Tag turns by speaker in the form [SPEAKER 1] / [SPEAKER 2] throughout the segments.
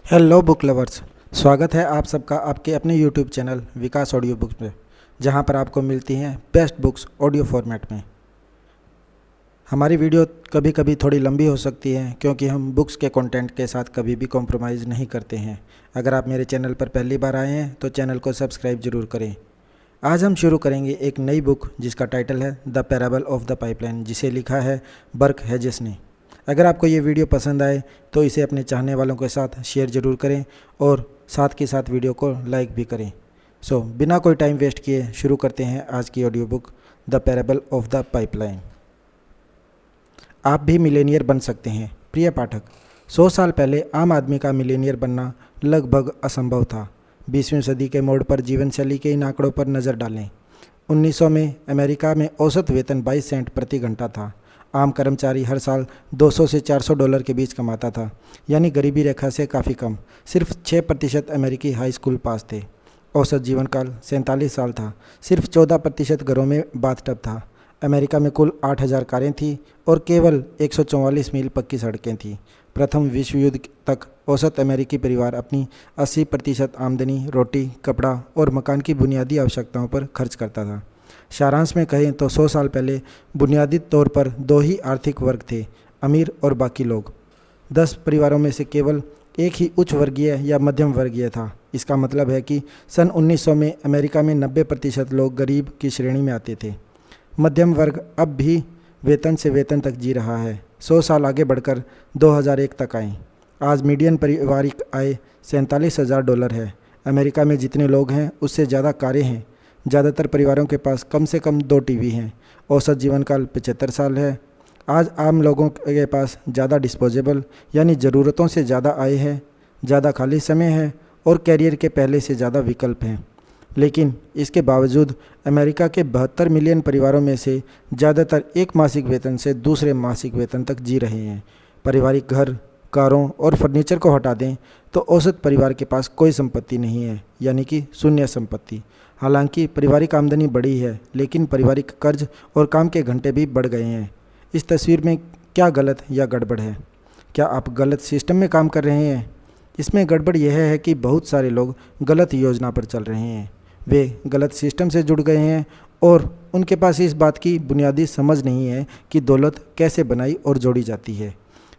[SPEAKER 1] Hello book lovers. स्वागत है आप सबका आपके अपने यूट्यूब चैनल विकास ऑडियो बुक्स में, जहां पर आपको मिलती हैं बेस्ट बुक्स ऑडियो फॉर्मेट में। हमारी वीडियो कभी कभी थोड़ी लंबी हो सकती है क्योंकि हम बुक्स के कंटेंट के साथ कभी भी कॉम्प्रोमाइज़ नहीं करते हैं। अगर आप मेरे चैनल पर पहली बार आए हैं तो चैनल को सब्सक्राइब ज़रूर करें। आज हम शुरू करेंगे एक नई बुक जिसका टाइटल है the parable of the pipeline, जिसे लिखा है बर्क हेजेस ने। अगर आपको ये वीडियो पसंद आए तो इसे अपने चाहने वालों के साथ शेयर ज़रूर करें और साथ के साथ वीडियो को लाइक भी करें। बिना कोई टाइम वेस्ट किए शुरू करते हैं आज की audio book the parable of the pipeline. आप भी मिलेनियर बन सकते हैं। प्रिय पाठक, 100 साल पहले आम आदमी का मिलेनियर बनना लगभग असंभव था। 20वीं सदी के मोड़ पर जीवन शैली के इन आंकड़ों पर नज़र डालें। 1900 में अमेरिका में औसत वेतन 22 सेंट प्रति घंटा था। आम कर्मचारी हर साल 200 से 400 डॉलर के बीच कमाता था, यानी गरीबी रेखा से काफ़ी कम। सिर्फ 6% अमेरिकी हाई स्कूल पास थे। औसत जीवन काल 47 साल था। सिर्फ 14% घरों में बाथटब था। अमेरिका में कुल 8000 कारें थीं और केवल 144 मील पक्की सड़कें थीं। प्रथम विश्व युद्ध तक औसत अमेरिकी परिवार अपनी 80% आमदनी रोटी, कपड़ा और मकान की बुनियादी आवश्यकताओं पर खर्च करता था। सारांश में कहें तो 100 साल पहले बुनियादी तौर पर दो ही आर्थिक वर्ग थे, अमीर और बाकी लोग। 10 परिवारों में से केवल एक ही उच्च वर्गीय या मध्यम वर्गीय था। इसका मतलब है कि सन 1900 में अमेरिका में 90% लोग गरीब की श्रेणी में आते थे। मध्यम वर्ग अब भी वेतन से वेतन तक जी रहा है। 100 साल आगे बढ़कर 2001 तक आए। आज मीडियन पारिवारिक आय 47,000 डॉलर है। अमेरिका में जितने लोग हैं उससे ज़्यादा कारें हैं। ज़्यादातर परिवारों के पास कम से कम 2 टीवी हैं। औसत जीवन काल 75 साल है। आज आम लोगों के पास ज़्यादा डिस्पोजेबल यानी ज़रूरतों से ज़्यादा आय है, ज़्यादा खाली समय है और कैरियर के पहले से ज़्यादा विकल्प हैं। लेकिन इसके बावजूद अमेरिका के 72 मिलियन परिवारों में से ज़्यादातर एक मासिक वेतन से दूसरे मासिक वेतन तक जी रहे हैं। पारिवारिक घर, कारों और फर्नीचर को हटा दें तो औसत परिवार के पास कोई संपत्ति नहीं है, यानी कि शून्य संपत्ति। हालांकि पारिवारिक आमदनी बढ़ी है, लेकिन पारिवारिक कर्ज और काम के घंटे भी बढ़ गए हैं। इस तस्वीर में क्या गलत या गड़बड़ है? क्या आप गलत सिस्टम में काम कर रहे हैं? इसमें गड़बड़ यह है कि बहुत सारे लोग गलत योजना पर चल रहे हैं। वे गलत सिस्टम से जुड़ गए हैं और उनके पास इस बात की बुनियादी समझ नहीं है कि दौलत कैसे बनाई और जोड़ी जाती है।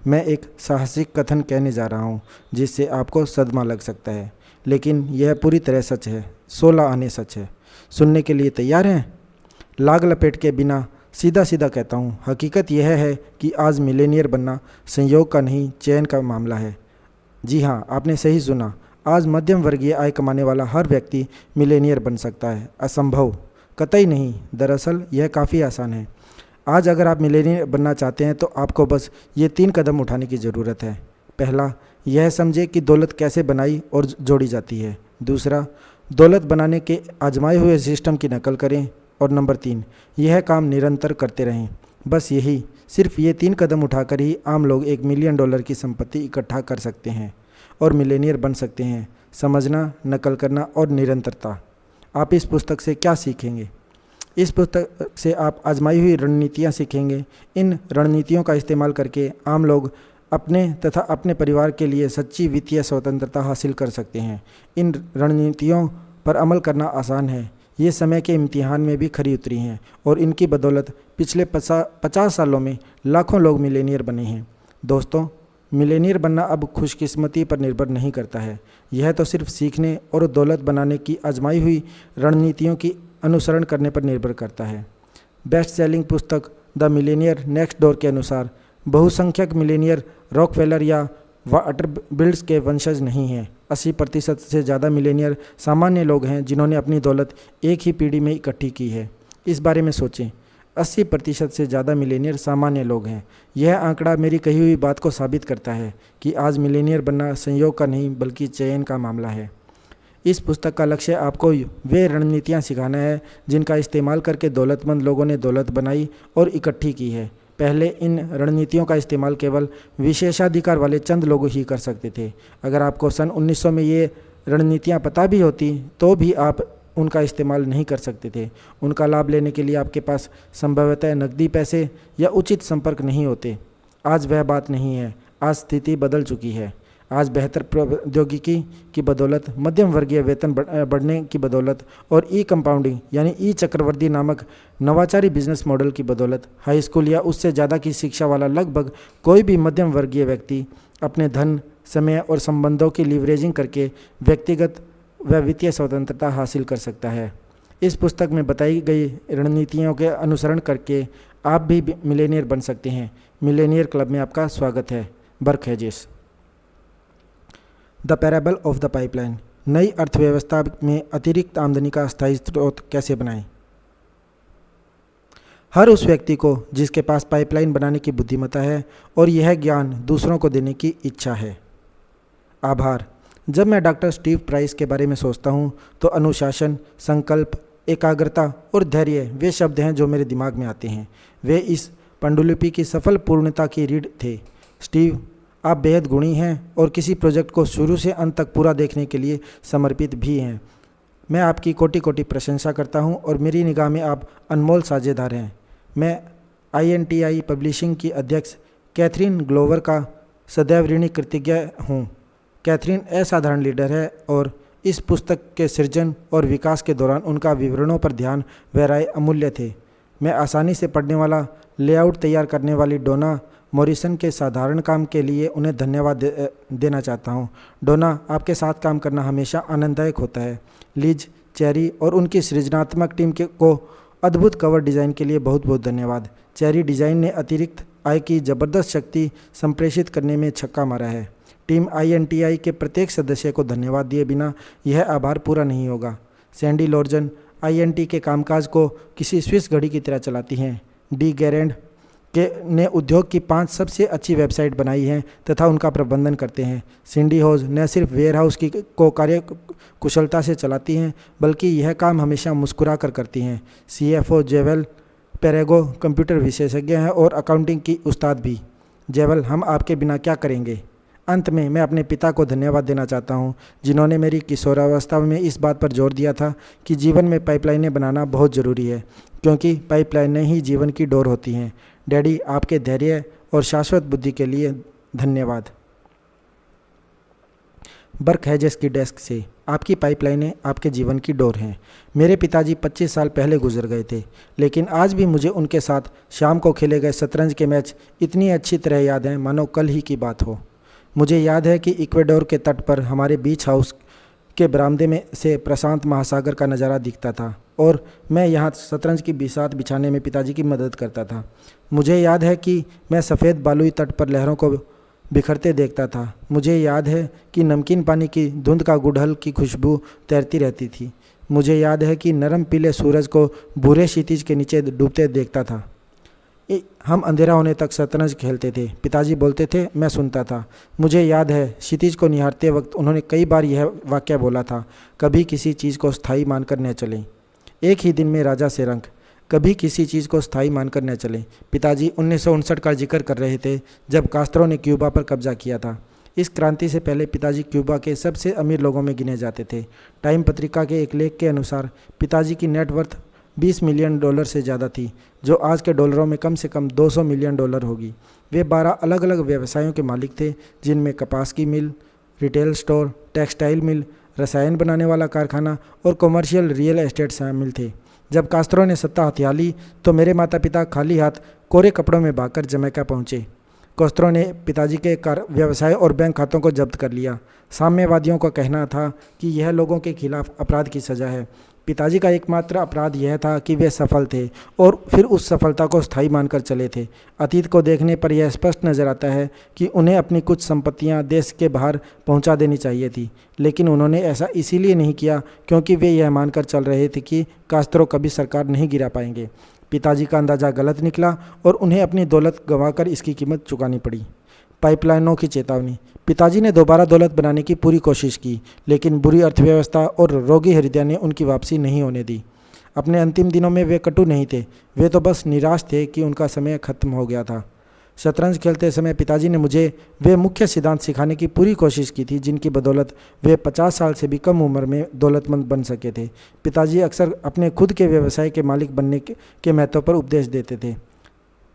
[SPEAKER 1] मैं एक साहसिक कथन कहने जा रहा हूँ जिससे आपको सदमा लग सकता है, लेकिन यह पूरी तरह सच है। 16 आने सच है। सुनने के लिए तैयार हैं? लाग लपेट के बिना सीधा सीधा कहता हूँ, हकीकत यह है कि आज मिलेनियर बनना संयोग का नहीं, चयन का मामला है। जी हाँ, आपने सही सुना। आज मध्यम वर्गीय आय कमाने वाला हर व्यक्ति मिलेनियर बन सकता है। असंभव? कतई नहीं। दरअसल यह काफ़ी आसान है। आज अगर आप मिलेनियर बनना चाहते हैं तो आपको बस ये 3 कदम उठाने की ज़रूरत है। पहला, यह समझे कि दौलत कैसे बनाई और जोड़ी जाती है। दूसरा, दौलत बनाने के आजमाए हुए सिस्टम की नकल करें। और नंबर 3, यह काम निरंतर करते रहें। बस यही, सिर्फ ये 3 कदम उठाकर ही आम लोग $1 मिलियन की संपत्ति इकट्ठा कर सकते हैं और मिलेनियर बन सकते हैं। समझना, नकल करना और निरंतरता। आप इस पुस्तक से क्या सीखेंगे? इस पुस्तक से आप आजमाई हुई रणनीतियाँ सीखेंगे। इन रणनीतियों का इस्तेमाल करके आम लोग अपने तथा अपने परिवार के लिए सच्ची वित्तीय स्वतंत्रता हासिल कर सकते हैं। इन रणनीतियों पर अमल करना आसान है। ये समय के इम्तिहान में भी खरी उतरी हैं और इनकी बदौलत पिछले 50 सालों में लाखों लोग मिलेनियर बने हैं। दोस्तों, मिलेनियर बनना अब खुशकिस्मती पर निर्भर नहीं करता है। यह तो सिर्फ सीखने और दौलत बनाने की आजमाई हुई रणनीतियों की अनुसरण करने पर निर्भर करता है। बेस्ट सेलिंग पुस्तक द मिलेनियर नेक्स्ट डोर के अनुसार बहुसंख्यक मिलेनियर रॉकफेलर या वाटर बिल्ड्स के वंशज नहीं हैं। 80% से ज़्यादा मिलेनियर सामान्य लोग हैं जिन्होंने अपनी दौलत एक ही पीढ़ी में इकट्ठी की है। इस बारे में सोचें। 80% से ज़्यादा मिलेनियर सामान्य लोग हैं। यह आंकड़ा मेरी कही हुई बात को साबित करता है कि आज मिलेनियर बनना संयोग का नहीं बल्कि चयन का मामला है। इस पुस्तक का लक्ष्य आपको वे रणनीतियाँ सिखाना है जिनका इस्तेमाल करके दौलतमंद लोगों ने दौलत बनाई और इकट्ठी की है। पहले इन रणनीतियों का इस्तेमाल केवल विशेषाधिकार वाले चंद लोग ही कर सकते थे। अगर आपको सन 1900 में ये रणनीतियाँ पता भी होती तो भी आप उनका इस्तेमाल नहीं कर सकते थे। उनका लाभ लेने के लिए आपके पास संभवतः नकदी पैसे या उचित संपर्क नहीं होते। आज वह बात नहीं है। आज स्थिति बदल चुकी है। आज बेहतर प्रौद्योगिकी की बदौलत, मध्यम वर्गीय वेतन बढ़ने की बदौलत और ई कंपाउंडिंग यानी ई चक्रवर्ती नामक नवाचारी बिजनेस मॉडल की बदौलत हाई स्कूल या उससे ज़्यादा की शिक्षा वाला लगभग कोई भी मध्यम वर्गीय व्यक्ति अपने धन, समय और संबंधों की लीवरेजिंग करके व्यक्तिगत व वित्तीय स्वतंत्रता हासिल कर सकता है। इस पुस्तक में बताई गई रणनीतियों के अनुसरण करके आप भी मिलेनियर बन सकते हैं। मिलेनियर क्लब में आपका स्वागत है। Burke Hedges. The parable of the pipeline. नई अर्थव्यवस्था में अतिरिक्त आमदनी का स्थायी स्रोत कैसे बनाएं? हर उस व्यक्ति को जिसके पास पाइपलाइन बनाने की बुद्धिमत्ता है और यह ज्ञान दूसरों को देने की इच्छा है। आभार। जब मैं डॉक्टर स्टीव प्राइस के बारे में सोचता हूँ तो अनुशासन, संकल्प, एकाग्रता और धैर्य वे शब्द हैं जो मेरे दिमाग में आते हैं। वे इस पांडुलिपि की सफल पूर्णता की रीढ़ थे। स्टीव, आप बेहद गुणी हैं और किसी प्रोजेक्ट को शुरू से अंत तक पूरा देखने के लिए समर्पित भी हैं। मैं आपकी कोटि कोटि प्रशंसा करता हूं और मेरी निगाह में आप अनमोल साझेदार हैं। मैं INTI पब्लिशिंग की अध्यक्ष कैथरीन ग्लोवर का सदैव ऋणी कृतज्ञ हूं। कैथरीन असाधारण लीडर है और इस पुस्तक के सृजन और विकास के दौरान उनका विवरणों पर ध्यान व राय अमूल्य थे। मैं आसानी से पढ़ने वाला लेआउट तैयार करने वाली डोना मॉरिसन के साधारण काम के लिए उन्हें धन्यवाद देना चाहता हूं। डोना, आपके साथ काम करना हमेशा आनंददायक होता है। लिज, चेरी और उनकी सृजनात्मक टीम को अद्भुत कवर डिज़ाइन के लिए बहुत बहुत धन्यवाद। चेरी डिज़ाइन ने अतिरिक्त आय की ज़बरदस्त शक्ति संप्रेषित करने में छक्का मारा है। टीम INTI के प्रत्येक सदस्य को धन्यवाद दिए बिना यह आभार पूरा नहीं होगा। सैंडी लॉर्जन INT के कामकाज को किसी स्विस घड़ी की तरह चलाती हैं। डी गैरेंड ने उद्योग की 5 सबसे अच्छी वेबसाइट बनाई हैं तथा उनका प्रबंधन करते हैं। सिंडी होज न सिर्फ वेयरहाउस को कार्य कुशलता से चलाती हैं बल्कि यह काम हमेशा मुस्कुरा कर करती हैं। CFO जेवल पेरेगो कंप्यूटर विशेषज्ञ हैं और अकाउंटिंग की उस्ताद भी। जेवल, हम आपके बिना क्या करेंगे? अंत में मैं अपने पिता को धन्यवाद देना चाहता हूं, जिन्होंने मेरी किशोरावस्था में इस बात पर जोर दिया था कि जीवन में पाइपलाइनें बनाना बहुत ज़रूरी है, क्योंकि पाइपलाइनें ही जीवन की डोर होती हैं। डैडी, आपके धैर्य और शाश्वत बुद्धि के लिए धन्यवाद। बर्क हेजेस की डेस्क से। आपकी पाइपलाइनें आपके जीवन की डोर हैं। मेरे पिताजी 25 साल पहले गुजर गए थे, लेकिन आज भी मुझे उनके साथ शाम को खेले गए शतरंज के मैच इतनी अच्छी तरह याद हैं मानो कल ही की बात हो। मुझे याद है कि इक्वेडोर के तट पर हमारे बीच हाउस के बरामदे में से प्रशांत महासागर का नज़ारा दिखता था और मैं यहाँ शतरंज की बिसात बिछाने में पिताजी की मदद करता था। मुझे याद है कि मैं सफ़ेद बालुई तट पर लहरों को बिखरते देखता था। मुझे याद है कि नमकीन पानी की धुंध का गुड़हल की खुशबू तैरती रहती थी। मुझे याद है कि नरम पीले सूरज को भूरे क्षितिज के नीचे डूबते देखता था। हम अंधेरा होने तक शतरंज खेलते थे। पिताजी बोलते थे, मैं सुनता था। मुझे याद है क्षितिज को निहारते वक्त उन्होंने कई बार यह वाक्य बोला था, कभी किसी चीज़ को स्थायी मानकर न चलें। एक ही दिन में राजा से रंक, कभी किसी चीज़ को स्थायी मानकर न चलें। पिताजी 1959 का जिक्र कर रहे थे जब कास्त्रो ने क्यूबा पर कब्जा किया था। इस क्रांति से पहले पिताजी क्यूबा के सबसे अमीर लोगों में गिने जाते थे। टाइम पत्रिका के एक लेख के अनुसार पिताजी की नेटवर्थ $20 मिलियन से ज़्यादा थी, जो आज के डॉलरों में कम से कम $200 मिलियन होगी। वे 12 अलग अलग व्यवसायों के मालिक थे, जिनमें कपास की मिल, रिटेल स्टोर, टेक्सटाइल मिल, रसायन बनाने वाला कारखाना और कमर्शियल रियल एस्टेट शामिल थे। जब कास्त्रो ने सत्ता हथिया ली तो मेरे माता पिता खाली हाथ कोरे कपड़ों में भागकर जमैका पहुँचे। कास्त्रो ने पिताजी के व्यवसाय और बैंक खातों को जब्त कर लिया। साम्यवादियों का कहना था कि यह लोगों के खिलाफ अपराध की सज़ा है। पिताजी का एकमात्र अपराध यह था कि वे सफल थे और फिर उस सफलता को स्थायी मानकर चले थे। अतीत को देखने पर यह स्पष्ट नज़र आता है कि उन्हें अपनी कुछ संपत्तियां देश के बाहर पहुंचा देनी चाहिए थी, लेकिन उन्होंने ऐसा इसीलिए नहीं किया क्योंकि वे यह मानकर चल रहे थे कि कास्त्रो कभी सरकार नहीं गिरा पाएंगे। पिताजी का अंदाज़ा गलत निकला और उन्हें अपनी दौलत गंवाकर इसकी कीमत चुकानी पड़ी। पाइपलाइनों की चेतावनी। पिताजी ने दोबारा दौलत बनाने की पूरी कोशिश की, लेकिन बुरी अर्थव्यवस्था और रोगी हृदय ने उनकी वापसी नहीं होने दी। अपने अंतिम दिनों में वे कटु नहीं थे, वे तो बस निराश थे कि उनका समय खत्म हो गया था। शतरंज खेलते समय पिताजी ने मुझे वे मुख्य सिद्धांत सिखाने की पूरी कोशिश की थी जिनकी बदौलत वे 50 साल से भी कम उम्र में दौलतमंद बन सके थे। पिताजी अक्सर अपने खुद के व्यवसाय के मालिक बनने के महत्व पर उपदेश देते थे।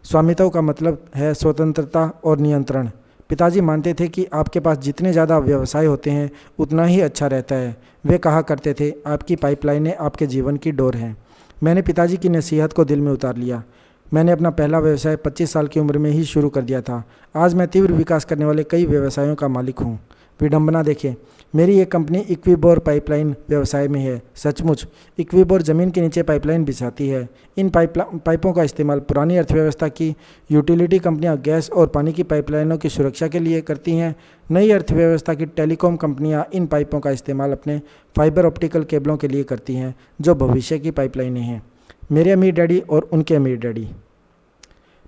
[SPEAKER 1] स्वामित्व का मतलब है स्वतंत्रता और नियंत्रण। पिताजी मानते थे कि आपके पास जितने ज़्यादा व्यवसाय होते हैं उतना ही अच्छा रहता है। वे कहा करते थे, आपकी पाइपलाइनें आपके जीवन की डोर हैं। मैंने पिताजी की नसीहत को दिल में उतार लिया। मैंने अपना पहला व्यवसाय 25 साल की उम्र में ही शुरू कर दिया था। आज मैं तीव्र विकास करने वाले कई व्यवसायों का मालिक हूँ। विडंबना देखिए, मेरी एक कंपनी इक्विबोर पाइपलाइन व्यवसाय में है। सचमुच, इक्विबोर ज़मीन के नीचे पाइपलाइन बिछाती है। इन पाइपों का इस्तेमाल पुरानी अर्थव्यवस्था की यूटिलिटी कंपनियां गैस और पानी की पाइपलाइनों की सुरक्षा के लिए करती हैं। नई अर्थव्यवस्था की टेलीकॉम कंपनियां इन पाइपों का इस्तेमाल अपने फाइबर ऑप्टिकल केबलों के लिए करती हैं, जो भविष्य की पाइपलाइनें हैं। मेरे अमीर डैडी और उनके अमीर डैडी।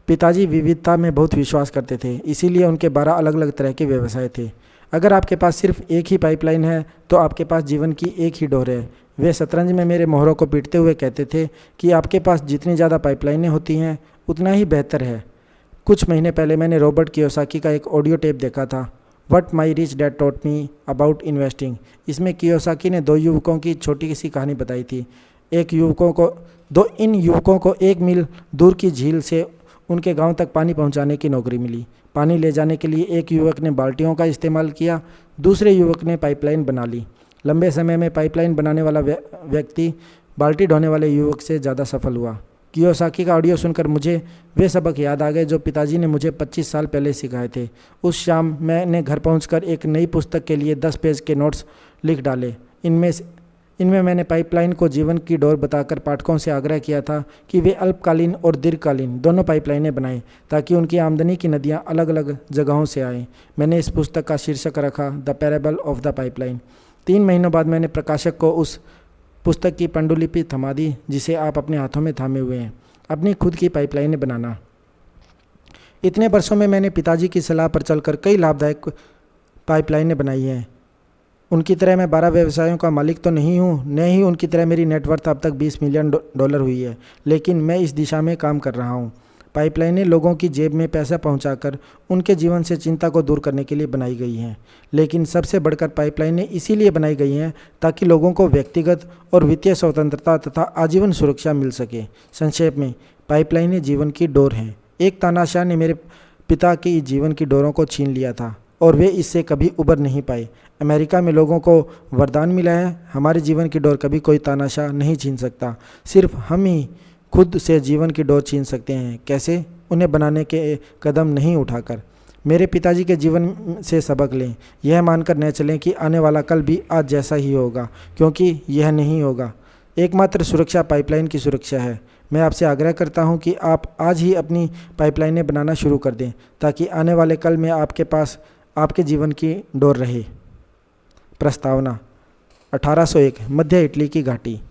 [SPEAKER 1] पिताजी विविधता में बहुत विश्वास करते थे, इसीलिए उनके 12 अलग अलग तरह के व्यवसाय थे। अगर आपके पास सिर्फ एक ही पाइपलाइन है तो आपके पास जीवन की एक ही डोर है। वे शतरंज में मेरे मोहरों को पीटते हुए कहते थे कि आपके पास जितनी ज़्यादा पाइपलाइनें होती हैं उतना ही बेहतर है। कुछ महीने पहले मैंने रॉबर्ट कियोसाकी का एक ऑडियो टेप देखा था, what my rich dad taught me about investing. इसमें कियोसाकी ने 2 युवकों की छोटी सी कहानी बताई थी। इन युवकों को 1 मील दूर की झील से उनके गांव तक पानी पहुंचाने की नौकरी मिली। पानी ले जाने के लिए एक युवक ने बाल्टियों का इस्तेमाल किया, दूसरे युवक ने पाइपलाइन बना ली। लंबे समय में पाइपलाइन बनाने वाला व्यक्ति बाल्टी ढोने वाले युवक से ज़्यादा सफल हुआ। कियोसाकी का ऑडियो सुनकर मुझे वे सबक याद आ गए जो पिताजी ने मुझे 25 साल पहले सिखाए थे। उस शाम मैंने घर पहुंचकर एक नई पुस्तक के लिए 10 पेज के नोट्स लिख डाले। इनमें मैंने पाइपलाइन को जीवन की डोर बताकर पाठकों से आग्रह किया था कि वे अल्पकालीन और दीर्घकालीन दोनों पाइपलाइनें बनाएं ताकि उनकी आमदनी की नदियां अलग अलग जगहों से आएं। मैंने इस पुस्तक का शीर्षक रखा the parable of the pipeline. 3 महीनों बाद मैंने प्रकाशक को उस पुस्तक की पांडुलिपि थमा दी जिसे आप अपने हाथों में थामे हुए हैं, अपनी खुद की पाइपलाइनें बनाना। इतने वर्षों में मैंने पिताजी की सलाह पर चलकर कई लाभदायक पाइपलाइनें बनाई हैं। उनकी तरह मैं 12 व्यवसायों का मालिक तो नहीं हूँ, न ही उनकी तरह मेरी नेटवर्थ अब तक $20 मिलियन हुई है, लेकिन मैं इस दिशा में काम कर रहा हूँ। पाइपलाइनें लोगों की जेब में पैसा पहुँचाकर उनके जीवन से चिंता को दूर करने के लिए बनाई गई हैं, लेकिन सबसे बढ़कर पाइपलाइनें इसीलिए बनाई गई हैं ताकि लोगों को व्यक्तिगत और वित्तीय स्वतंत्रता तथा आजीवन सुरक्षा मिल सके। संक्षेप में, पाइपलाइनें जीवन की डोर हैं। एक तानाशाह ने मेरे पिता की जीवन की डोरों को छीन लिया था और वे इससे कभी उबर नहीं पाए। अमेरिका में लोगों को वरदान मिला है, हमारे जीवन की डोर कभी कोई तानाशाह नहीं छीन सकता, सिर्फ हम ही खुद से जीवन की डोर छीन सकते हैं। कैसे? उन्हें बनाने के कदम नहीं उठाकर। मेरे पिताजी के जीवन से सबक लें, यह मानकर न चलें कि आने वाला कल भी आज जैसा ही होगा, क्योंकि यह नहीं होगा। एकमात्र सुरक्षा पाइपलाइन की सुरक्षा है। मैं आपसे आग्रह करता हूं कि आप आज ही अपनी पाइपलाइनें बनाना शुरू कर दें ताकि आने वाले कल में आपके पास आपके जीवन की डोर रहे। प्रस्तावना: 1801 मध्य इटली की घाटी।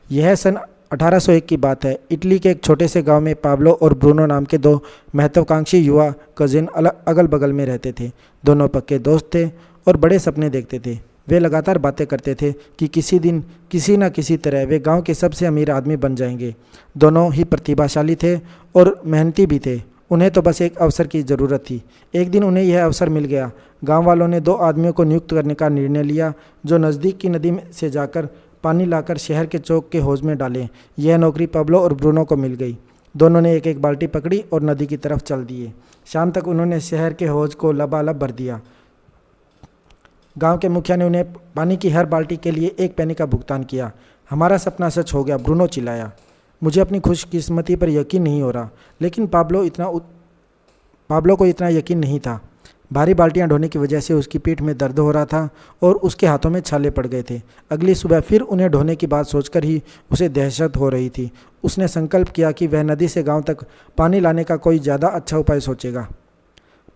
[SPEAKER 1] यह सन 1801 की बात है। इटली के एक छोटे से गांव में पाब्लो और ब्रूनो नाम के 2 महत्वाकांक्षी युवा कजिन अगल बगल में रहते थे। दोनों पक्के दोस्त थे और बड़े सपने देखते थे। वे लगातार बातें करते थे कि किसी दिन किसी न किसी तरह वे गांव के सबसे अमीर आदमी बन जाएंगे। दोनों ही प्रतिभाशाली थे और मेहनती भी थे। उन्हें तो बस एक अवसर की ज़रूरत थी। एक दिन उन्हें यह अवसर मिल गया। गांव वालों ने 2 आदमियों को नियुक्त करने का निर्णय लिया जो नज़दीक की नदी से जाकर पानी लाकर शहर के चौक के हौज में डालें। यह नौकरी पाब्लो और ब्रूनो को मिल गई। दोनों ने एक एक बाल्टी पकड़ी और नदी की तरफ चल दिए। शाम तक उन्होंने शहर के हौज को लबालब भर दिया। गांव के मुखिया ने उन्हें पानी की हर बाल्टी के लिए 1 पैनी का भुगतान किया। हमारा सपना सच हो गया, ब्रूनो चिल्लाया। मुझे अपनी खुशकिस्मती पर यकीन नहीं हो रहा, लेकिन पाब्लो को इतना यकीन नहीं था। भारी बाल्टियां ढोने की वजह से उसकी पीठ में दर्द हो रहा था और उसके हाथों में छाले पड़ गए थे। अगली सुबह फिर उन्हें ढोने की बात सोचकर ही उसे दहशत हो रही थी। उसने संकल्प किया कि वह नदी से गांव तक पानी लाने का कोई ज़्यादा अच्छा उपाय सोचेगा।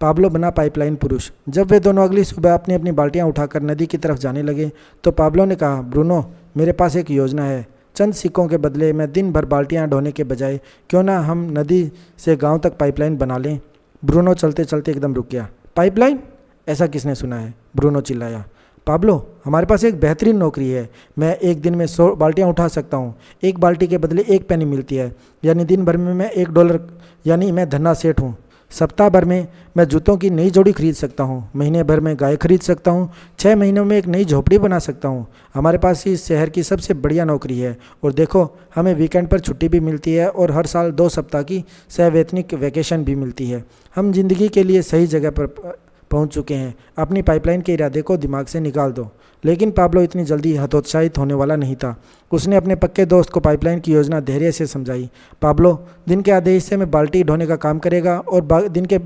[SPEAKER 1] पाब्लो बना पाइपलाइन पुरुष। जब वे दोनों अगली सुबह अपनी अपनी बाल्टियां उठाकर नदी की तरफ जाने लगे तो पाब्लो ने कहा, ब्रूनो, मेरे पास एक योजना है। चंद सिक्कों के बदले मैं दिन भर बाल्टियां ढोने के बजाय क्यों ना हम नदी से गांव तक पाइपलाइन बना लें। ब्रूनो चलते चलते एकदम रुक गया। पाइपलाइन? ऐसा किसने सुना है? ब्रूनो चिल्लाया। पाब्लो, हमारे पास एक बेहतरीन नौकरी है। मैं एक दिन में 100 बाल्टियाँ उठा सकता हूँ। 1 बाल्टी के बदले 1 पैनी मिलती है, यानी दिन भर में मैं $1, यानी मैं धन्ना सेठ हूँ। सप्ताह भर में मैं जूतों की नई जोड़ी खरीद सकता हूँ, महीने भर में गाय खरीद सकता हूँ, 6 महीनों में एक नई झोपड़ी बना सकता हूँ। हमारे पास इस शहर की सबसे बढ़िया नौकरी है और देखो हमें वीकेंड पर छुट्टी भी मिलती है और हर साल 2 सप्ताह की सवैतनिक वैकेशन भी मिलती है। हम जिंदगी के लिए सही जगह पर पहुंच चुके हैं। अपनी पाइपलाइन के इरादे को दिमाग से निकाल दो। लेकिन पाब्लो इतनी जल्दी हतोत्साहित होने वाला नहीं था। उसने अपने पक्के दोस्त को पाइपलाइन की योजना धैर्य से समझाई। पाब्लो दिन के आधे हिस्से में बाल्टी ढोने का काम करेगा और दिन के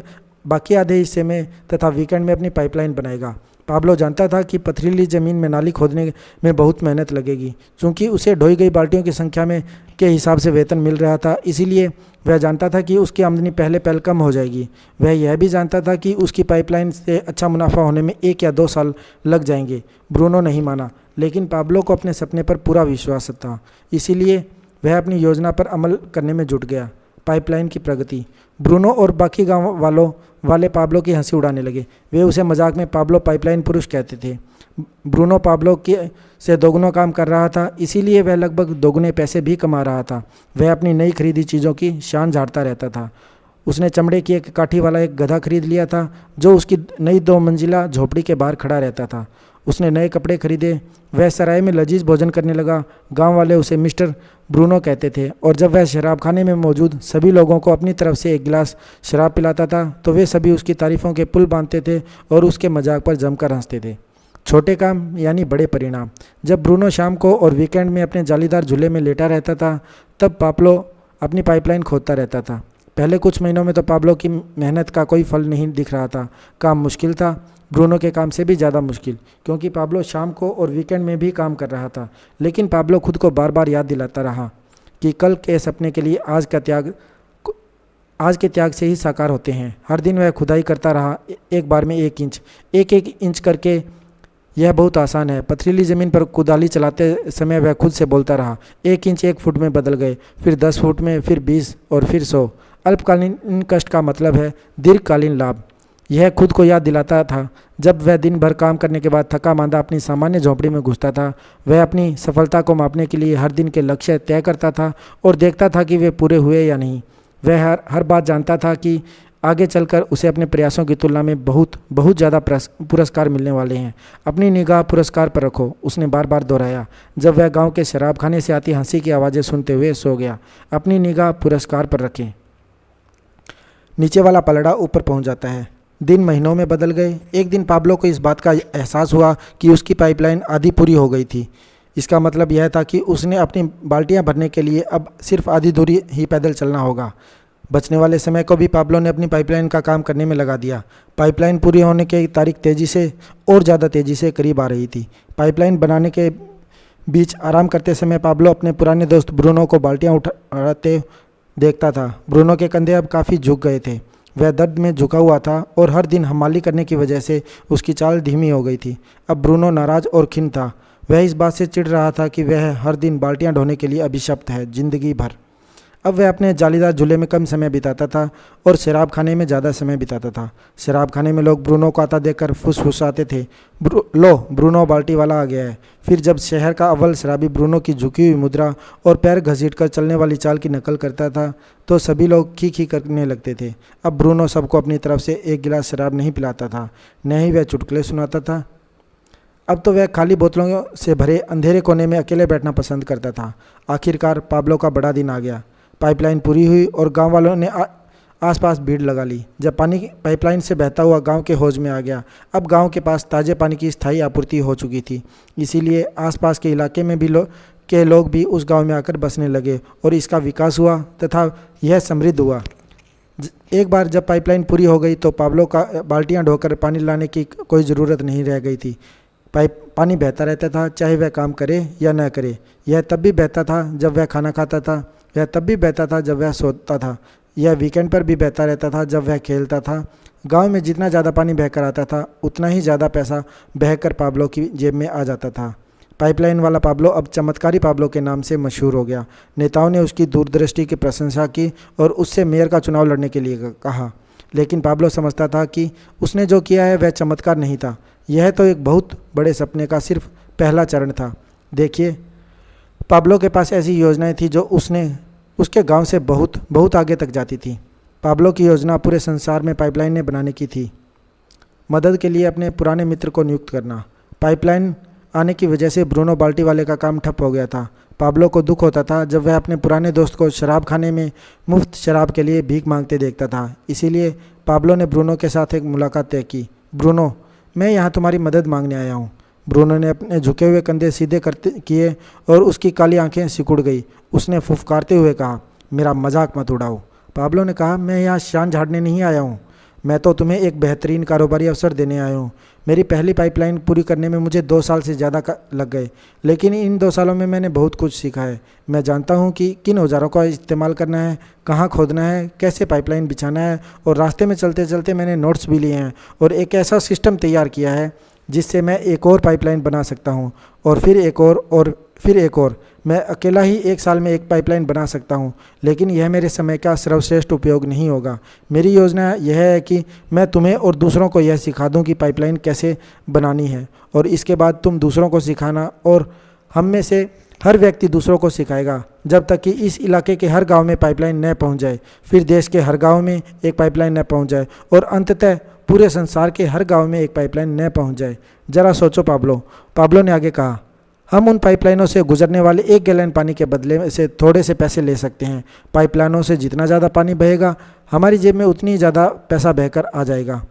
[SPEAKER 1] बाकी आधे हिस्से में तथा वीकेंड में अपनी पाइपलाइन बनाएगा। पाब्लो जानता था कि पथरीली ज़मीन में नाली खोदने में बहुत मेहनत लगेगी। चूंकि उसे ढोई गई बाल्टियों की संख्या में के हिसाब से वेतन मिल रहा था, इसीलिए वह जानता था कि उसकी आमदनी पहले पहल कम हो जाएगी। वह यह भी जानता था कि उसकी पाइपलाइन से अच्छा मुनाफा होने में 1 या 2 साल लग जाएंगे। ब्रूनो नहीं माना, लेकिन पाब्लो को अपने सपने पर पूरा विश्वास था, इसीलिए वह अपनी योजना पर अमल करने में जुट गया। पाइपलाइन की प्रगति। ब्रूनो और बाकी गांव वाले पाब्लो की हंसी उड़ाने लगे। वे उसे मजाक में पाब्लो पाइपलाइन पुरुष कहते थे। ब्रूनो पाब्लो से दोगुना काम कर रहा था, इसीलिए वह लगभग दोगुने पैसे भी कमा रहा था। वह अपनी नई खरीदी चीज़ों की शान झाड़ता रहता था। उसने चमड़े की एक काठी वाला एक गधा खरीद लिया था जो उसकी नई 2 मंजिला झोपड़ी के बाहर खड़ा रहता था। उसने नए कपड़े खरीदे। वह सराय में लजीज भोजन करने लगा। गांव वाले उसे मिस्टर ब्रूनो कहते थे और जब वह शराब खाने में मौजूद सभी लोगों को अपनी तरफ से एक गिलास शराब पिलाता था तो वे सभी उसकी तारीफ़ों के पुल बांधते थे और उसके मजाक पर जमकर हंसते थे। छोटे काम यानी बड़े परिणाम। जब ब्रूनो शाम को और वीकेंड में अपने जालीदार झूले में लेटा रहता था, तब पाब्लो अपनी पाइपलाइन खोदता रहता था। पहले कुछ महीनों में तो पाब्लो की मेहनत का कोई फल नहीं दिख रहा था। काम मुश्किल था, ब्रूनो के काम से भी ज़्यादा मुश्किल, क्योंकि पाब्लो शाम को और वीकेंड में भी काम कर रहा था। लेकिन पाब्लो खुद को बार बार याद दिलाता रहा कि कल के सपने के लिए आज के त्याग से ही साकार होते हैं। हर दिन वह खुदाई करता रहा, एक बार में 1 इंच, एक इंच करके। यह बहुत आसान है। पथरीली ज़मीन पर कुदाली चलाते समय वह खुद से बोलता रहा। 1 इंच 1 फुट में बदल गए, फिर 10 फुट में, फिर 20 और फिर 100। अल्पकालीन कष्ट का मतलब है दीर्घकालीन लाभ। यह खुद को याद दिलाता था। जब वह दिन भर काम करने के बाद थका मांदा अपनी सामान्य झोंपड़ी में घुसता था, वह अपनी सफलता को मापने के लिए हर दिन के लक्ष्य तय करता था और देखता था कि वे पूरे हुए या नहीं। वह हर बात जानता था कि आगे चलकर उसे अपने प्रयासों की तुलना में बहुत ज़्यादा पुरस्कार मिलने वाले हैं। अपनी निगाह पुरस्कार पर रखो, उसने बार बार दोहराया जब वह गांव के शराब खाने से आती हंसी की आवाज़ें सुनते हुए सो गया। अपनी निगाह पुरस्कार पर रखें। नीचे वाला पलड़ा ऊपर पहुंच जाता है। दिन महीनों में बदल गए। एक दिन पाब्लो को इस बात का एहसास हुआ कि उसकी पाइपलाइन आधी पूरी हो गई थी। इसका मतलब यह था कि उसने अपनी बाल्टियां भरने के लिए अब सिर्फ आधी दूरी ही पैदल चलना होगा। बचने वाले समय को भी पाब्लो ने अपनी पाइपलाइन का काम करने में लगा दिया। पाइपलाइन पूरी होने की तारीख तेज़ी से और ज़्यादा तेज़ी से करीब आ रही थी। पाइपलाइन बनाने के बीच आराम करते समय पाब्लो अपने पुराने दोस्त ब्रूनो को बाल्टियाँ उठाते देखता था। ब्रूनो के कंधे अब काफ़ी झुक गए थे। वह दर्द में झुका हुआ था और हर दिन हमाली करने की वजह से उसकी चाल धीमी हो गई थी। अब ब्रूनो नाराज़ और खिन्न था। वह इस बात से चिढ़ रहा था कि वह हर दिन बाल्टियां ढोने के लिए अभिशप्त है जिंदगी भर। अब वह अपने जालीदार झूले में कम समय बिताता था और शराब खाने में ज़्यादा समय बिताता था। शराब खाने में लोग ब्रूनो को आता देखकर फुसफुसाते थे, लो ब्रूनो बाल्टी वाला आ गया है। फिर जब शहर का अव्वल शराबी ब्रूनो की झुकी हुई मुद्रा और पैर घसीटकर चलने वाली चाल की नकल करता था तो सभी लोग खी करने लगते थे। अब ब्रूनो सबको अपनी तरफ से 1 गिलास शराब नहीं पिलाता था, न ही वह चुटकुले सुनाता था। अब तो वह खाली बोतलों से भरे अंधेरे कोने में अकेले बैठना पसंद करता था। आखिरकार पाब्लो का बड़ा दिन आ गया। पाइपलाइन पूरी हुई और गांव वालों ने आसपास भीड़ लगा ली। जब पानी पाइपलाइन से बहता हुआ गांव के हौज में आ गया। अब गांव के पास ताज़े पानी की स्थायी आपूर्ति हो चुकी थी, इसीलिए आसपास के इलाके में भी लोग भी उस गांव में आकर बसने लगे और इसका विकास हुआ तथा यह समृद्ध हुआ। एक बार जब पाइपलाइन पूरी हो गई तो पाब्लो का बाल्टियाँ ढोकर पानी लाने की कोई ज़रूरत नहीं रह गई थी। पानी बहता रहता था, चाहे वह काम करे या न करे। यह तब भी बहता था जब वह खाना खाता था, यह तब भी बहता था जब वह सोता था, यह वीकेंड पर भी बहता रहता था जब वह खेलता था। गांव में जितना ज़्यादा पानी बहकर आता था उतना ही ज़्यादा पैसा बहकर पाब्लो की जेब में आ जाता था। पाइपलाइन वाला पाब्लो अब चमत्कारी पाब्लो के नाम से मशहूर हो गया। नेताओं ने उसकी दूरदृष्टि की प्रशंसा की और उससे मेयर का चुनाव लड़ने के लिए कहा। लेकिन पाब्लो समझता था कि उसने जो किया है वह चमत्कार नहीं था, यह तो एक बहुत बड़े सपने का सिर्फ पहला चरण था। देखिए, पाब्लो के पास ऐसी योजनाएं थी जो उसके गांव से बहुत आगे तक जाती थी। पाब्लो की योजना पूरे संसार में पाइपलाइनें बनाने की थी। मदद के लिए अपने पुराने मित्र को नियुक्त करना। पाइपलाइन आने की वजह से ब्रूनो बाल्टी वाले का काम ठप हो गया था। पाब्लो को दुख होता था जब वह अपने पुराने दोस्त को शराब खाने में मुफ्त शराब के लिए भीख मांगते देखता था। इसीलिए पाब्लो ने ब्रूनो के साथ एक मुलाकात तय की। ब्रूनो, मैं यहाँ तुम्हारी मदद मांगने आया हूँ। ब्रूनो ने अपने झुके हुए कंधे सीधे करते किए और उसकी काली आंखें सिकुड़ गई। उसने फुफकारते हुए कहा, मेरा मजाक मत उड़ाओ। पाब्लो ने कहा, मैं यहाँ शान झाड़ने नहीं आया हूँ, मैं तो तुम्हें एक बेहतरीन कारोबारी अवसर देने आया हूँ। मेरी पहली पाइपलाइन पूरी करने में मुझे 2 साल से ज़्यादा लग गए, लेकिन इन 2 सालों में मैंने बहुत कुछ सीखा है। मैं जानता हूँ कि किन औजारों का इस्तेमाल करना है, कहाँ खोदना है, कैसे पाइपलाइन बिछाना है, और रास्ते में चलते चलते मैंने नोट्स भी लिए हैं और एक ऐसा सिस्टम तैयार किया है जिससे मैं एक और पाइपलाइन बना सकता हूँ, और फिर एक और फिर एक और। मैं अकेला ही 1 साल में एक पाइपलाइन बना सकता हूँ, लेकिन यह मेरे समय का सर्वश्रेष्ठ उपयोग नहीं होगा। मेरी योजना यह है कि मैं तुम्हें और दूसरों को यह सिखा दूँ कि पाइपलाइन कैसे बनानी है, और इसके बाद तुम दूसरों को सिखाना, और हम में से हर व्यक्ति दूसरों को सिखाएगा जब तक कि इस इलाके के हर गांव में पाइपलाइन न पहुंच जाए, फिर देश के हर गांव में एक पाइपलाइन न पहुंच जाए, और अंततः पूरे संसार के हर गांव में एक पाइपलाइन न पहुंच जाए। जरा सोचो पाब्लो। पाब्लो ने आगे कहा, हम उन पाइपलाइनों से गुजरने वाले 1 गैलन पानी के बदले से थोड़े से पैसे ले सकते हैं। पाइपलाइनों से जितना ज़्यादा पानी बहेगा, हमारी जेब में उतनी ज़्यादा पैसा बहकर आ जाएगा।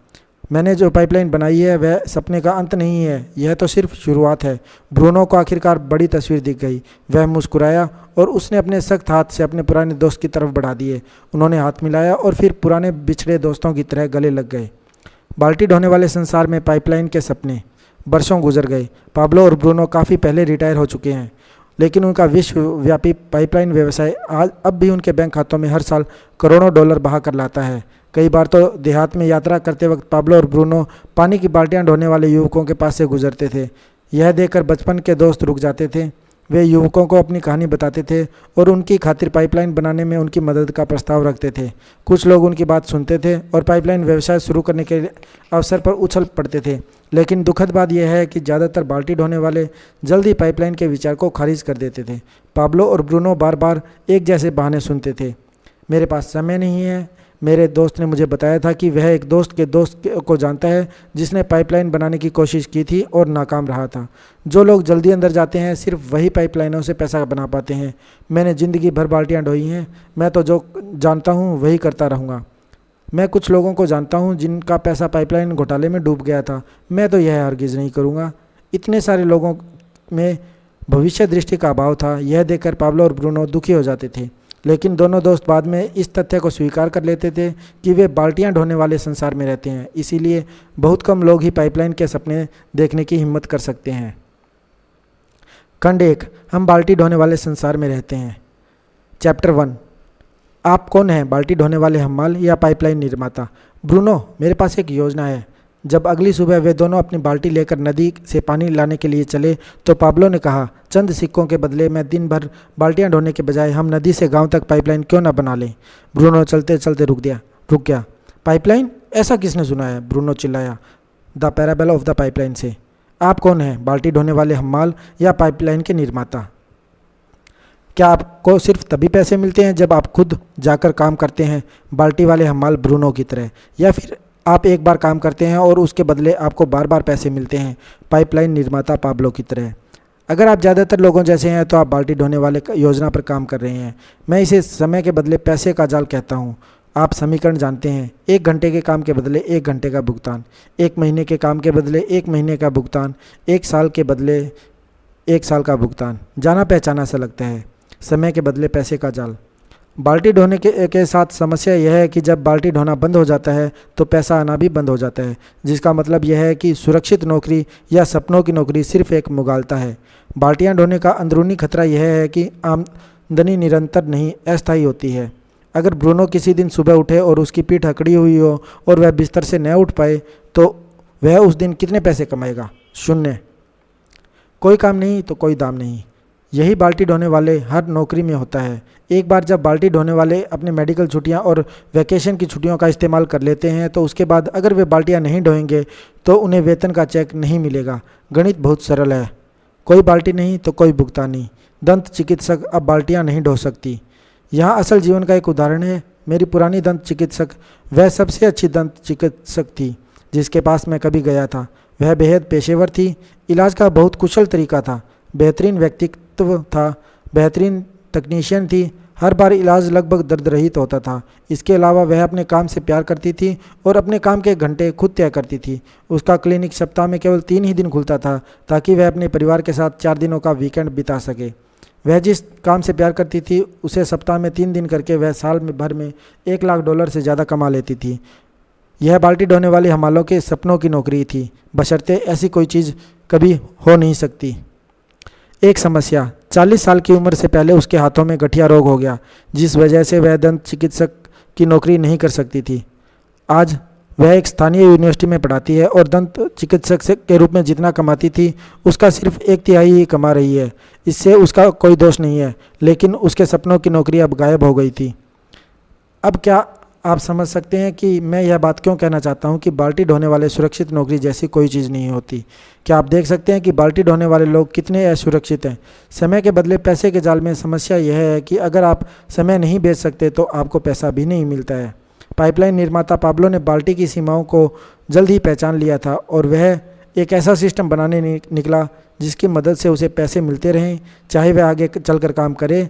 [SPEAKER 1] मैंने जो पाइपलाइन बनाई है वह सपने का अंत नहीं है, यह तो सिर्फ शुरुआत है। ब्रूनो को आखिरकार बड़ी तस्वीर दिख गई। वह मुस्कुराया और उसने अपने सख्त हाथ से अपने पुराने दोस्त की तरफ बढ़ा दिए। उन्होंने हाथ मिलाया और फिर पुराने बिछड़े दोस्तों की तरह गले लग गए। बाल्टी ढोने वाले संसार में पाइपलाइन के सपने। बरसों गुजर गए। पाब्लो और ब्रूनो काफ़ी पहले रिटायर हो चुके हैं, लेकिन उनका विश्वव्यापी पाइपलाइन व्यवसाय आज अब भी उनके बैंक खातों में हर साल करोड़ों डॉलर बहा कर लाता है। कई बार तो देहात में यात्रा करते वक्त पाब्लो और ब्रूनो पानी की बाल्टियां ढोने वाले युवकों के पास से गुजरते थे। यह देखकर बचपन के दोस्त रुक जाते थे। वे युवकों को अपनी कहानी बताते थे और उनकी खातिर पाइपलाइन बनाने में उनकी मदद का प्रस्ताव रखते थे। कुछ लोग उनकी बात सुनते थे और पाइपलाइन व्यवसाय शुरू करने के अवसर पर उछल पड़ते थे, लेकिन दुखद बात यह है कि ज़्यादातर बाल्टी ढोने वाले जल्द ही पाइपलाइन के विचार को खारिज कर देते थे। पाब्लो और ब्रूनो बार बार एक जैसे बहाने सुनते थे। मेरे पास समय नहीं है। मेरे दोस्त ने मुझे बताया था कि वह एक दोस्त के दोस्त को जानता है जिसने पाइपलाइन बनाने की कोशिश की थी और नाकाम रहा था। जो लोग जल्दी अंदर जाते हैं सिर्फ वही पाइपलाइनों से पैसा बना पाते हैं। मैंने ज़िंदगी भर बाल्टियाँ ढोई हैं। मैं तो जो जानता हूँ वही करता रहूँगा। मैं कुछ लोगों को जानता हूँ जिनका पैसा पाइपलाइन घोटाले में डूब गया था। मैं तो यह हरगिज़ नहीं करूँगा। इतने सारे लोगों में भविष्य दृष्टि का अभाव था। यह देखकर पाब्लो और ब्रूनो दुखी हो जाते थे, लेकिन दोनों दोस्त बाद में इस तथ्य को स्वीकार कर लेते थे कि वे बाल्टियां ढोने वाले संसार में रहते हैं। इसीलिए बहुत कम लोग ही पाइपलाइन के सपने देखने की हिम्मत कर सकते हैं। खंड 1, हम बाल्टी ढोने वाले संसार में रहते हैं। चैप्टर 1, आप कौन हैं, बाल्टी ढोने वाले हम्माल या पाइपलाइन निर्माता? ब्रूनो, मेरे पास एक योजना है। जब अगली सुबह वे दोनों अपनी बाल्टी लेकर नदी से पानी लाने के लिए चले तो पाब्लो ने कहा, चंद सिक्कों के बदले में दिन भर बाल्टियां ढोने के बजाय हम नदी से गांव तक पाइपलाइन क्यों न बना लें? ब्रूनो चलते चलते रुक गया। पाइपलाइन? ऐसा किसने सुना है? ब्रूनो चिल्लाया। The parable of the pipeline से। आप कौन हैं, बाल्टी ढोने वाले हम्माल या पाइपलाइन के निर्माता? क्या आपको सिर्फ तभी पैसे मिलते हैं जब आप खुद जाकर काम करते हैं, बाल्टी वाले हम्माल ब्रूनो की तरह, या फिर आप एक बार काम करते हैं और उसके बदले आपको बार बार पैसे मिलते हैं, पाइपलाइन निर्माता पाब्लो की तरह? अगर आप ज़्यादातर लोगों जैसे हैं तो आप बाल्टी ढोने वाले योजना पर काम कर रहे हैं। मैं इसे समय के बदले पैसे का जाल कहता हूँ। आप समीकरण जानते हैं। 1 घंटे के काम के बदले 1 घंटे का भुगतान, 1 महीने के काम के बदले 1 महीने का भुगतान, 1 साल के बदले 1 साल का भुगतान। जाना पहचाना सा लगता है। समय के बदले पैसे का जाल। बाल्टी ढोने के साथ समस्या यह है कि जब बाल्टी ढोना बंद हो जाता है तो पैसा आना भी बंद हो जाता है, जिसका मतलब यह है कि सुरक्षित नौकरी या सपनों की नौकरी सिर्फ एक मुगालता है। बाल्टियां ढोने का अंदरूनी खतरा यह है कि आमदनी निरंतर नहीं, अस्थायी होती है। अगर ब्रूनो किसी दिन सुबह उठे और उसकी पीठ अकड़ी हुई हो और वह बिस्तर से न उठ पाए तो वह उस दिन कितने पैसे कमाएगा? 0। कोई काम नहीं तो कोई दाम नहीं। यही बाल्टी ढोने वाले हर नौकरी में होता है। एक बार जब बाल्टी ढोने वाले अपने मेडिकल छुट्टियां और वैकेशन की छुट्टियों का इस्तेमाल कर लेते हैं तो उसके बाद अगर वे बाल्टियां नहीं ढोएंगे तो उन्हें वेतन का चेक नहीं मिलेगा। गणित बहुत सरल है। कोई बाल्टी नहीं तो कोई भुगतान नहीं। दंत चिकित्सक अब बाल्टियां नहीं ढो सकती। यहाँ असल जीवन का एक उदाहरण है। मेरी पुरानी दंत चिकित्सक वह सबसे अच्छी दंत चिकित्सक थी जिसके पास मैं कभी गया था। वह बेहद पेशेवर थी, इलाज का बहुत कुशल तरीका था, बेहतरीन व्यक्तित्व था, बेहतरीन तकनीशियन थी। हर बार इलाज लगभग दर्द रहित होता था। इसके अलावा वह अपने काम से प्यार करती थी और अपने काम के घंटे खुद तय करती थी। उसका क्लिनिक सप्ताह में केवल 3 ही दिन खुलता था ताकि वह अपने परिवार के साथ 4 दिनों का वीकेंड बिता सके। वह जिस काम से प्यार करती थी उसे सप्ताह में 3 दिन करके वह साल में भर में $1 लाख से ज़्यादा कमा लेती थी। यह बाल्टी ढोने वाली हमालों के सपनों की नौकरी थी, बशर्ते ऐसी कोई चीज़ कभी हो नहीं सकती। एक समस्या, 40 साल की उम्र से पहले उसके हाथों में गठिया रोग हो गया, जिस वजह से वह दंत चिकित्सक की नौकरी नहीं कर सकती थी। आज वह एक स्थानीय यूनिवर्सिटी में पढ़ाती है और दंत चिकित्सक के रूप में जितना कमाती थी उसका सिर्फ 1/3 ही कमा रही है। इससे उसका कोई दोष नहीं है, लेकिन उसके सपनों की नौकरी अब गायब हो गई थी। अब क्या आप समझ सकते हैं कि मैं यह बात क्यों कहना चाहता हूं कि बाल्टी ढोने वाले सुरक्षित नौकरी जैसी कोई चीज़ नहीं होती। क्या आप देख सकते हैं कि बाल्टी ढोने वाले लोग कितने असुरक्षित हैं। समय के बदले पैसे के जाल में समस्या यह है कि अगर आप समय नहीं बेच सकते तो आपको पैसा भी नहीं मिलता है। पाइपलाइन निर्माता पाब्लो ने बाल्टी की सीमाओं को जल्द ही पहचान लिया था और वह एक ऐसा सिस्टम बनाने निकला जिसकी मदद से उसे पैसे मिलते रहें, चाहे वह आगे चलकर काम करे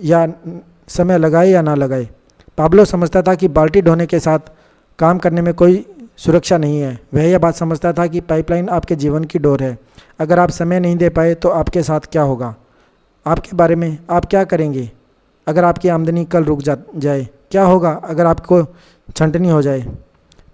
[SPEAKER 1] या समय लगाए या ना लगाए। पाब्लो समझता था कि बाल्टी ढोने के साथ काम करने में कोई सुरक्षा नहीं है। वह यह बात समझता था कि पाइपलाइन आपके जीवन की डोर है। अगर आप समय नहीं दे पाए तो आपके साथ क्या होगा? आपके बारे में आप क्या करेंगे अगर आपकी आमदनी कल रुक जाए? क्या होगा अगर आपको छंटनी हो जाए?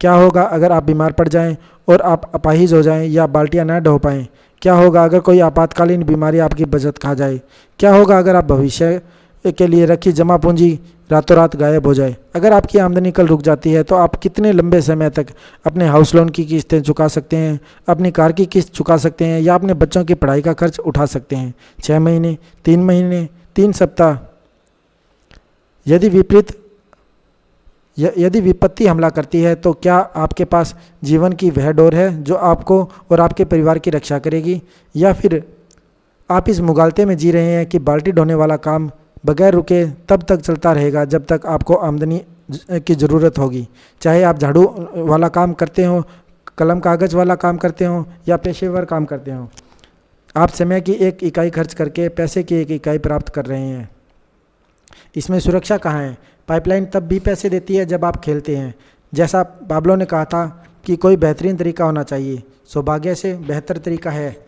[SPEAKER 1] क्या होगा अगर आप बीमार पड़ जाएं और आप अपाहिज हो जाएं या बाल्टियां न ढो पाएं? क्या होगा अगर कोई आपातकालीन बीमारी आपकी बचत खा जाए? क्या होगा अगर आप भविष्य के लिए रखी जमा पूंजी रातों रात गायब हो जाए? अगर आपकी आमदनी कल रुक जाती है तो आप कितने लंबे समय तक अपने हाउस लोन की किस्तें चुका सकते हैं, अपनी कार की किस्त चुका सकते हैं या अपने बच्चों की पढ़ाई का खर्च उठा सकते हैं? 6 महीने, 3 महीने, 3 सप्ताह? यदि विपत्ति हमला करती है तो क्या आपके पास जीवन की वह डोर है जो आपको और आपके परिवार की रक्षा करेगी, या फिर आप इस मुगालते में जी रहे हैं कि बाल्टी ढोने वाला काम बगैर रुके तब तक चलता रहेगा जब तक आपको आमदनी की ज़रूरत होगी? चाहे आप झाड़ू वाला काम करते हो, कलम कागज़ वाला काम करते हो या पेशेवर काम करते हो, आप समय की 1 इकाई खर्च करके पैसे की 1 इकाई प्राप्त कर रहे हैं। इसमें सुरक्षा कहाँ है? पाइपलाइन तब भी पैसे देती है जब आप खेलते हैं। जैसा पाब्लो ने कहा था कि कोई बेहतरीन तरीका होना चाहिए, सौभाग्य से बेहतर तरीका है।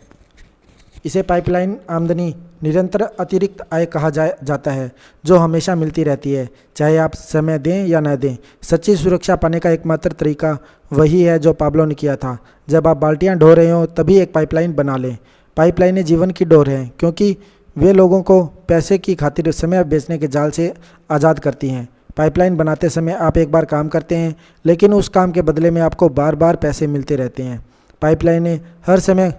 [SPEAKER 1] इसे पाइपलाइन आमदनी, निरंतर अतिरिक्त आय कहा जाता है, जो हमेशा मिलती रहती है, चाहे आप समय दें या न दें। सच्ची सुरक्षा पाने का एकमात्र तरीका वही है जो पाब्लो ने किया था। जब आप बाल्टियाँ ढो रहे हो तभी एक पाइपलाइन बना लें। पाइपलाइनें जीवन की डोर हैं क्योंकि वे लोगों को पैसे की खातिर समय बेचने के जाल से आज़ाद करती हैं। पाइपलाइन बनाते समय आप एक बार काम करते हैं, लेकिन उस काम के बदले में आपको बार बार पैसे मिलते रहते हैं। पाइपलाइनें हर समय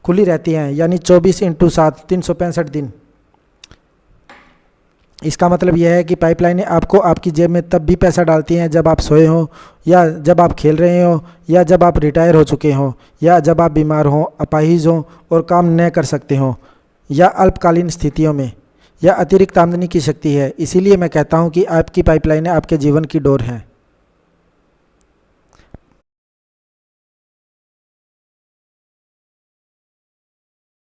[SPEAKER 1] खुली रहती हैं, यानी 24/7 365 दिन। इसका मतलब यह है कि पाइपलाइनें आपको आपकी जेब में तब भी पैसा डालती हैं जब आप सोए हों, या जब आप खेल रहे हों, या जब आप रिटायर हो चुके हों, या जब आप बीमार हों, अपाहिज हों और काम न कर सकते हों, या अल्पकालीन स्थितियों में। यह अतिरिक्त आमदनी की शक्ति है। इसीलिए मैं कहता हूं कि आपकी पाइपलाइनें आपके जीवन की डोर हैं।